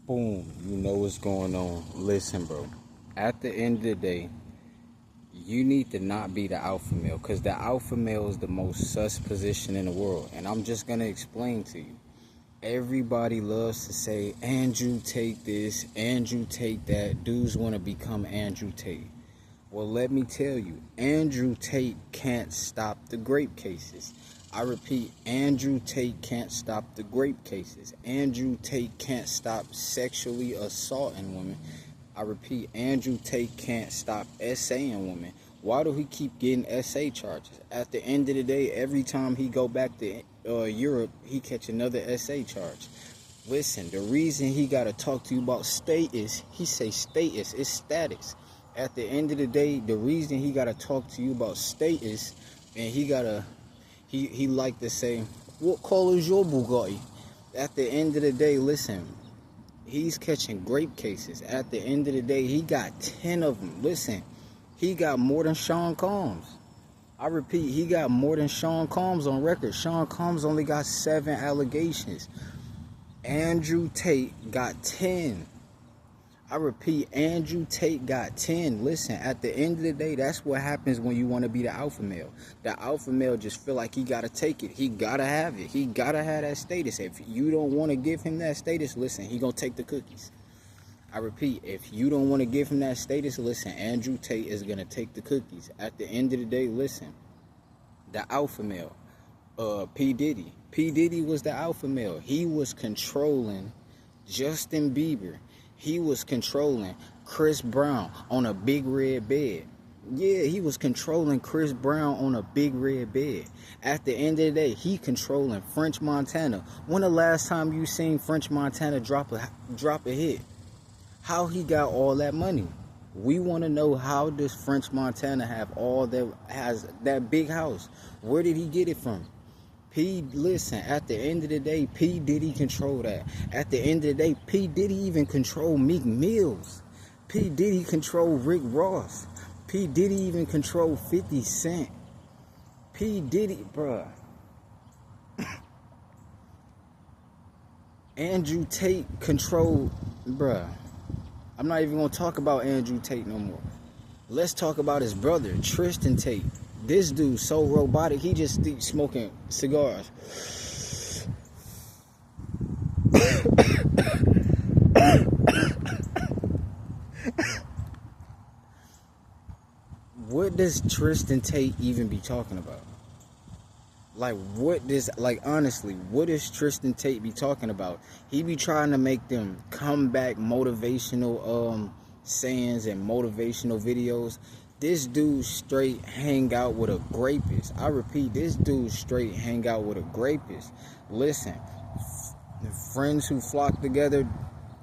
Boom, you know what's going on. Listen, bro. At the end of the day, you need to not be the alpha male because the alpha male is the most sus position in the world. And I'm just going to explain to you. Everybody loves to say, Andrew Tate this, Andrew Tate that. Dudes want to become Andrew Tate. Well, let me tell you, Andrew Tate can't stop the grape cases. I repeat, Andrew Tate can't stop the grape cases. Andrew Tate can't stop sexually assaulting women. I repeat, Andrew Tate can't stop SAing women. Why do he keep getting SA charges? At the end of the day, every time he go back to Europe, he catch another SA charge. Listen, the reason he got to talk to you about status, he say status, it's status. At the end of the day, the reason he got to talk to you about status, and he like to say, what color is your Bugatti? At the end of the day, listen, he's catching grape cases. At the end of the day, he got 10 of them. Listen, he got more than Sean Combs. I repeat, he got more than Sean Combs on record. Sean Combs only got 7 allegations. Andrew Tate got 10. I repeat, Andrew Tate got 10. Listen, at the end of the day, that's what happens when you want to be the alpha male. The alpha male just feel like he got to take it. He got to have it. He got to have that status. If you don't want to give him that status, listen, he going to take the cookies. I repeat, if you don't want to give him that status, listen, Andrew Tate is going to take the cookies. At the end of the day, listen, the alpha male, P. Diddy. P. Diddy was the alpha male. He was controlling Justin Bieber. He was controlling Chris Brown on a big red bed. Yeah, he was controlling Chris Brown on a big red bed. At the end of the day, he controlling French Montana. When the last time you seen French Montana drop a hit? How he got all that money? We want to know, how does French Montana has that big house? Where did he get it from? Listen, at the end of the day, P. Diddy control that. At the end of the day, P. Diddy even control Meek Mills. P. Diddy control Rick Ross. P. Diddy even control 50 Cent. P. Diddy, bruh. Andrew Tate controlled, bruh. I'm not even going to talk about Andrew Tate no more. Let's talk about his brother, Tristan Tate. This dude so robotic, he just smoking cigars. What does Tristan Tate even be talking about? Honestly, what does Tristan Tate be talking about? He be trying to make them comeback motivational sayings and motivational videos. This dude straight hang out with a grapist. I repeat, this dude straight hang out with a grapist. Listen, friends who flock together,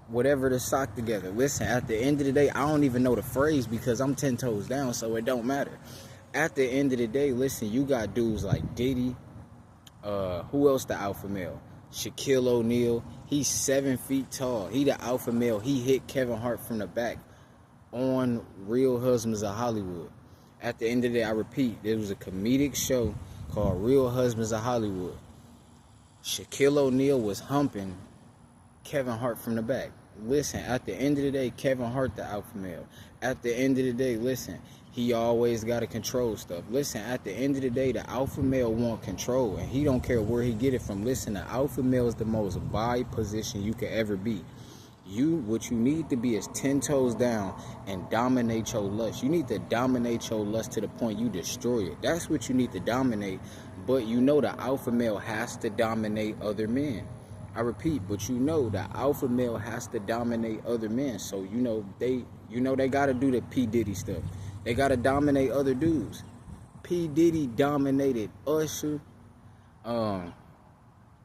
whatever the sock together. Listen, at the end of the day, I don't even know the phrase because I'm 10 toes down, so it don't matter. At the end of the day, listen, you got dudes like Diddy. Who else the alpha male? Shaquille O'Neal. He's 7 feet tall. He the alpha male. He hit Kevin Hart from the back on Real Husbands of Hollywood. At the end of the day, I repeat, there was a comedic show called Real Husbands of Hollywood. Shaquille O'Neal was humping Kevin Hart from the back. Listen, at the end of the day, Kevin Hart the alpha male. At the end of the day, listen, he always got to control stuff. Listen, at the end of the day, the alpha male want control, and he don't care where he get it from. Listen, the alpha male is the most bi position you could ever be. What you need to be is 10 toes down and dominate your lust. You need to dominate your lust to the point you destroy it. That's what you need to dominate. But you know the alpha male has to dominate other men. I repeat, but you know the alpha male has to dominate other men. So they got to do the P. Diddy stuff. They got to dominate other dudes. P. Diddy dominated Usher.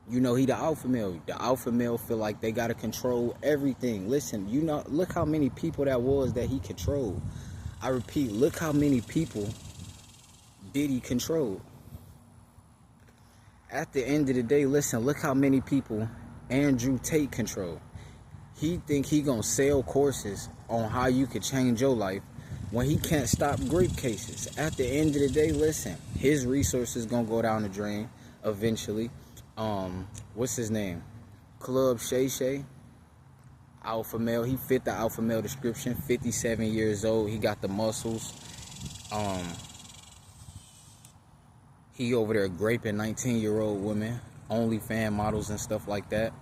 He the alpha male. The alpha male feel like they got to control everything. Listen, look how many people that he controlled. I repeat, look how many people Diddy controlled. At the end of the day, listen, look how many people Andrew Tate controlled. He think he gonna sell courses on how you could change your life when he can't stop grape cases. At the end of the day, listen, his resources gonna go down the drain eventually. What's his name? Club Shay Shay. Alpha male. He fit the alpha male description. 57 years old. He got the muscles. He over there graping 19-year-old women, OnlyFans models and stuff like that.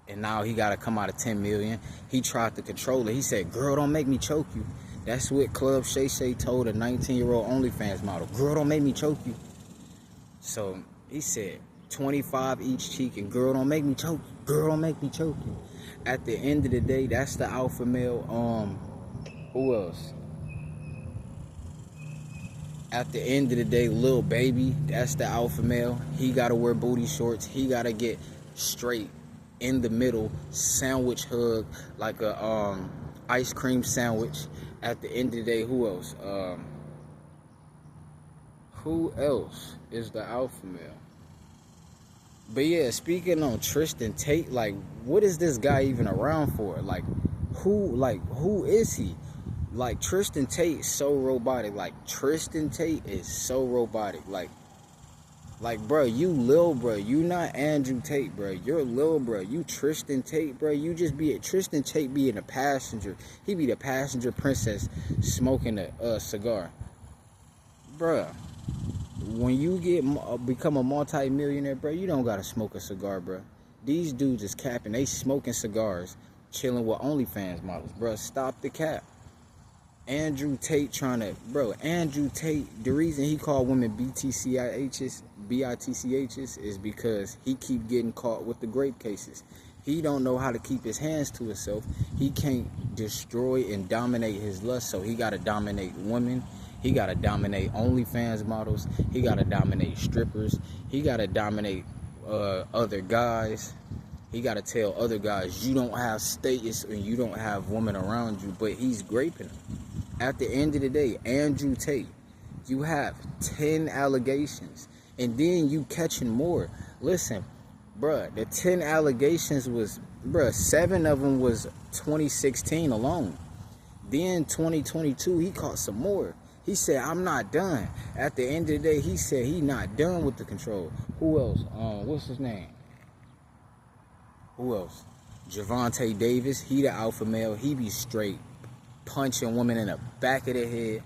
And now he got to come out of 10 million. He tried to control it. He said, girl, don't make me choke you. That's what Club Shay Shay told a 19-year-old OnlyFans model. Girl, don't make me choke you. So he said, 25 each cheek, and girl, don't make me choke you. Girl, don't make me choke you. At the end of the day, that's the alpha male. Who else? At the end of the day, Lil Baby, that's the alpha male. He gotta wear booty shorts. He gotta get straight in the middle, sandwich hug, like a ice cream sandwich. At the end of the day, who else? Who else is the alpha male? But yeah, speaking on Tristan Tate, like, what is this guy even around for? Like, who is he? Like, Tristan Tate is so robotic. Like, Tristan Tate is so robotic. Like, bro, you lil, bro. You not Andrew Tate, bro. You're lil, bro. You Tristan Tate, bro. You just be Tristan Tate being a passenger. He be the passenger princess smoking a cigar. Bruh, when you become a multi-millionaire, bro, you don't gotta smoke a cigar, bro. These dudes is capping. They smoking cigars, chilling with OnlyFans models, bro. Stop the cap. Andrew Tate Andrew Tate, the reason he called women BTCHs is because he keep getting caught with the grape cases. He don't know how to keep his hands to himself. He can't destroy and dominate his lust, so he gotta dominate women. He gotta dominate OnlyFans models. He gotta dominate strippers. He gotta dominate other guys. He gotta tell other guys, you don't have status and you don't have women around you, but he's graping them. At the end of the day, Andrew Tate, you have 10 allegations, and then you catching more. Listen, bruh, the 10 allegations was, 7 of them was 2016 alone. Then 2022, he caught some more. He said, I'm not done. At the end of the day, he said he not done with the control. Who else? What's his name? Who else? Javante Davis, he the alpha male. He be straight punching women in the back of the head.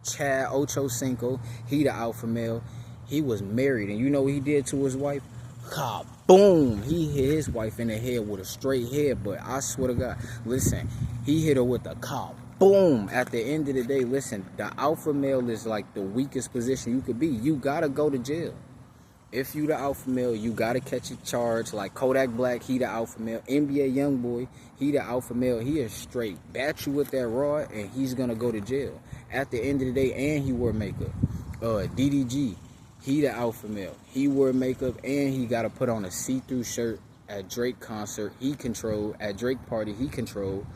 Chad Ochocinco, he the alpha male. He was married, and you know what he did to his wife? Boom! He hit his wife in the head with a straight headbutt. I swear to God. Listen, he hit her with a boom. At the end of the day, listen, the alpha male is like the weakest position you could be. You gotta go to jail. If you the alpha male, you gotta catch a charge. Like Kodak Black, he the alpha male. NBA Youngboy, he the alpha male. He is straight. Bat you with that rod, and he's gonna go to jail. At the end of the day, and he wore makeup. DDG, he the alpha male. He wore makeup, and he gotta put on a see-through shirt at Drake concert. He controlled. At Drake party, he controlled.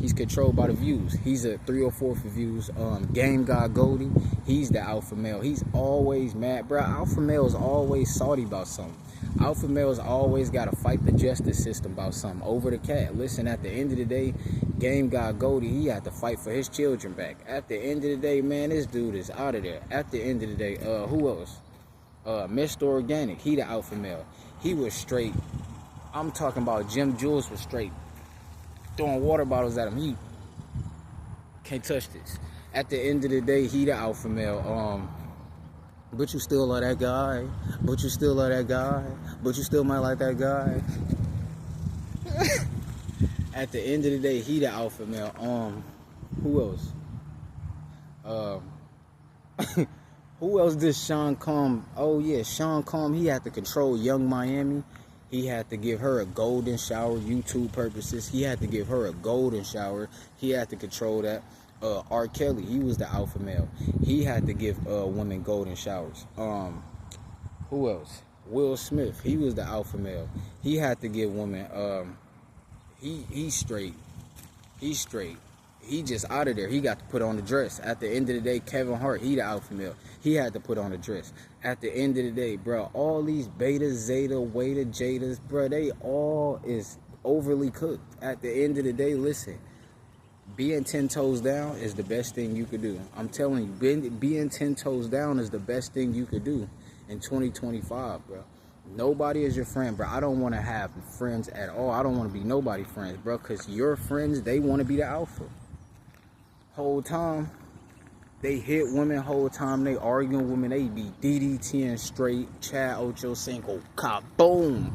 He's controlled by the views. He's a 304 for views. Game God Goldie, he's the alpha male. He's always mad. Bro, alpha male is always salty about something. Alpha males always got to fight the justice system about something over the cat. Listen, at the end of the day, Game God Goldie, he had to fight for his children back. At the end of the day, man, this dude is out of there. At the end of the day, who else? Mr. Organic, he the alpha male. He was straight. I'm talking about Jim Jules was straight throwing water bottles at him. He can't touch this. At the end of the day, he the alpha male. But you still love that guy. But you still love that guy. But you still might like that guy. At the end of the day, he the alpha male. Who else? Who else did Sean Combs? Oh yeah, Sean Combs. He had to control Young Miami. He had to give her a golden shower, YouTube purposes. He had to give her a golden shower. He had to control that. R. Kelly, he was the alpha male. He had to give women golden showers. Who else? Will Smith, he was the alpha male. He had to give women. He's straight. He's straight. He just out of there. He got to put on the dress. At the end of the day, Kevin Hart, he the alpha male. He had to put on the dress. At the end of the day, bro, all these Beta, Zeta, Weta, Jadas, bro, they all is overly cooked. At the end of the day, listen, being 10 toes down is the best thing you could do. I'm telling you, being 10 toes down is the best thing you could do in 2025, bro. Nobody is your friend, bro. I don't want to have friends at all. I don't want to be nobody friends, bro, because your friends, they want to be the alpha. Whole time, they hit women. Whole time, they arguing with women. They be DDTing straight. Chad Ochocinco, kaboom.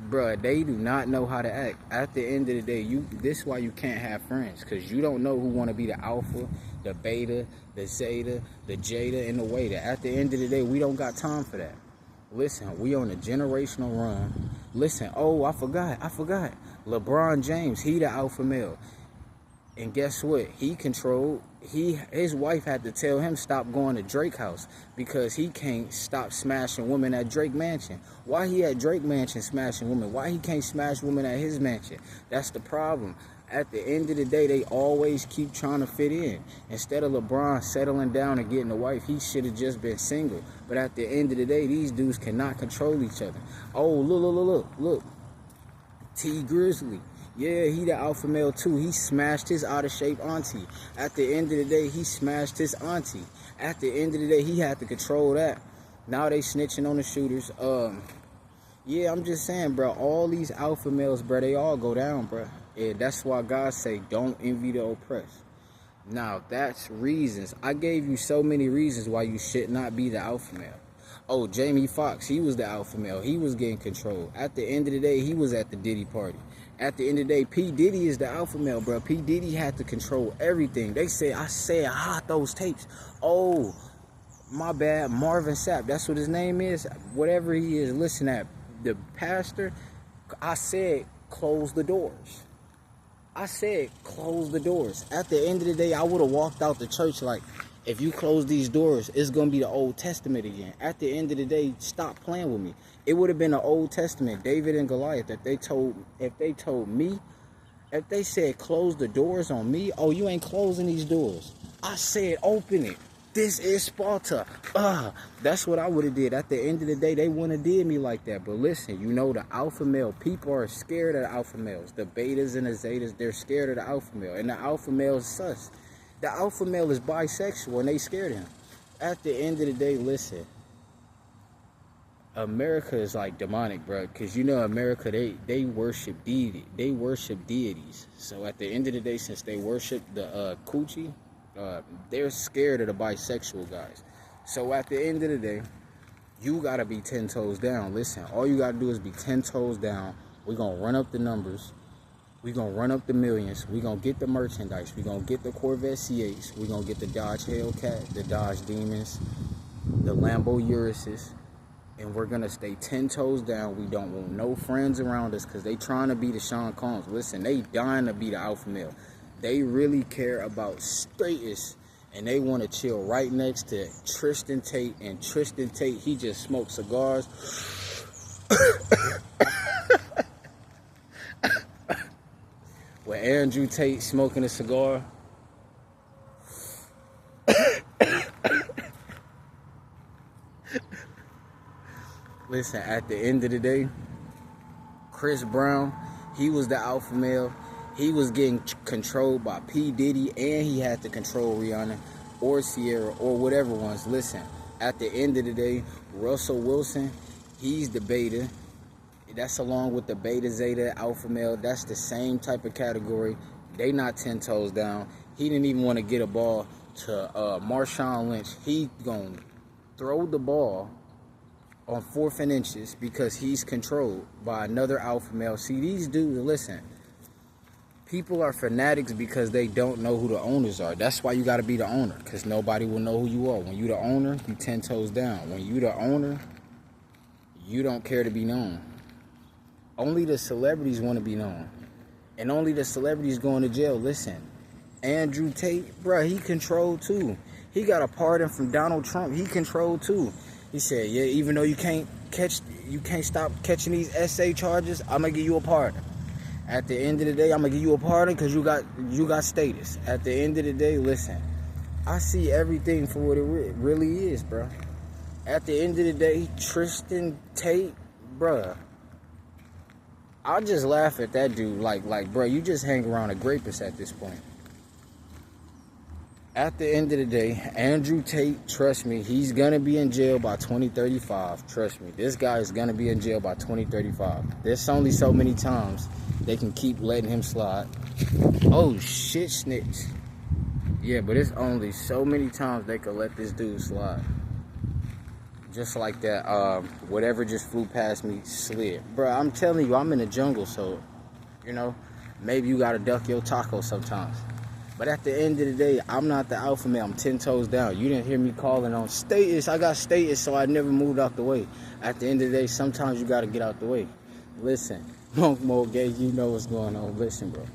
Bruh, they do not know how to act. At the end of the day, this is why you can't have friends, because you don't know who want to be the alpha, the beta, the zeta, the jada, and the weta. At the end of the day, we don't got time for that. Listen, we on a generational run. Listen, oh, I forgot. LeBron James, he the alpha male. And guess what? He controlled. His wife had to tell him stop going to Drake house because he can't stop smashing women at Drake mansion. Why he at Drake mansion smashing women? Why he can't smash women at his mansion? That's the problem. At the end of the day, they always keep trying to fit in. Instead of LeBron settling down and getting a wife, he should have just been single. But at the end of the day, these dudes cannot control each other. Oh, look. T Grizzly. Yeah, he the alpha male too. He smashed his out of shape auntie. At the end of the day, he smashed his auntie. At the end of the day, he had to control that. Now they snitching on the shooters. Yeah, I'm just saying, bro. All these alpha males, bro, they all go down, bro. Yeah, that's why God say, don't envy the oppressed. Now, that's reasons. I gave you so many reasons why you should not be the alpha male. Oh, Jamie Foxx, he was the alpha male. He was getting controlled. At the end of the day, he was at the Diddy party. At the end of the day, P. Diddy is the alpha male, bro. P. Diddy had to control everything. They say, I hot those tapes. Oh, my bad. Marvin Sapp, that's what his name is. Whatever he is, listen at the pastor. I said, close the doors. I said, close the doors. At the end of the day, I would have walked out the church like, if you close these doors, it's going to be the Old Testament again. At the end of the day, stop playing with me. It would have been the Old Testament, David and Goliath, if they told me, if they said close the doors on me, oh, you ain't closing these doors. I said open it. This is Sparta. That's what I would have did. At the end of the day, they wouldn't have did me like that. But listen, you know, the alpha male, people are scared of the alpha males. The betas and the zetas, they're scared of the alpha male. And the alpha male is sus. The alpha male is bisexual and they scared of him. At the end of the day, listen. America is like demonic, bro. Because you know America, they worship deity. They worship deities. So at the end of the day, since they worship the coochie, they're scared of the bisexual guys. So at the end of the day, you got to be 10 toes down. Listen, all you got to do is be 10 toes down. We're going to run up the numbers. We're going to run up the millions. We're going to get the merchandise. We're going to get the Corvette C8s. We're going to get the Dodge Hellcat, the Dodge Demons, the Lambo Uruses. And we're going to stay 10 toes down. We don't want no friends around us because they trying to be the Sean Combs. Listen, they dying to be the alpha male. They really care about status. And they want to chill right next to Tristan Tate. And Tristan Tate, he just smokes cigars. With Andrew Tate smoking a cigar. Listen, at the end of the day, Chris Brown, he was the alpha male. He was getting controlled by P. Diddy, and he had to control Rihanna or Sierra or whatever ones. Listen, at the end of the day, Russell Wilson, he's the beta. That's along with the beta, zeta, alpha male. That's the same type of category. They not 10 toes down. He didn't even want to get a ball to Marshawn Lynch. He gonna throw the ball on 4th and inches because he's controlled by another alpha male. See, these dudes, listen, people are fanatics because they don't know who the owners are. That's why you got to be the owner, because nobody will know who you are. When you the owner, you 10 toes down. When you the owner, you don't care to be known. Only the celebrities want to be known. And only the celebrities going to jail. Listen, Andrew Tate, bruh, he controlled too. He got a pardon from Donald Trump. He controlled too. He said, yeah, even though you can't stop catching these SA charges, I'm going to give you a pardon. At the end of the day, I'm going to give you a pardon because you got status. At the end of the day, listen, I see everything for what it really is, bro. At the end of the day, Tristan Tate, bruh, I just laugh at that dude like, bro, you just hang around a rapist at this point. At the end of the day, Andrew Tate, trust me, he's gonna be in jail by 2035. Trust me, this guy is gonna be in jail by 2035. There's only so many times they can keep letting him slide. Oh shit, snitch. Yeah, but it's only so many times they could let this dude slide. Just like that, whatever just flew past me slid. Bro, I'm telling you, I'm in the jungle, so, you know, maybe you gotta duck your taco sometimes. But at the end of the day, I'm not the alpha male. I'm 10 toes down. You didn't hear me calling on status. I got status, so I never moved out the way. At the end of the day, sometimes you got to get out the way. Listen, Monk Mode Gay, you know what's going on. Listen, bro.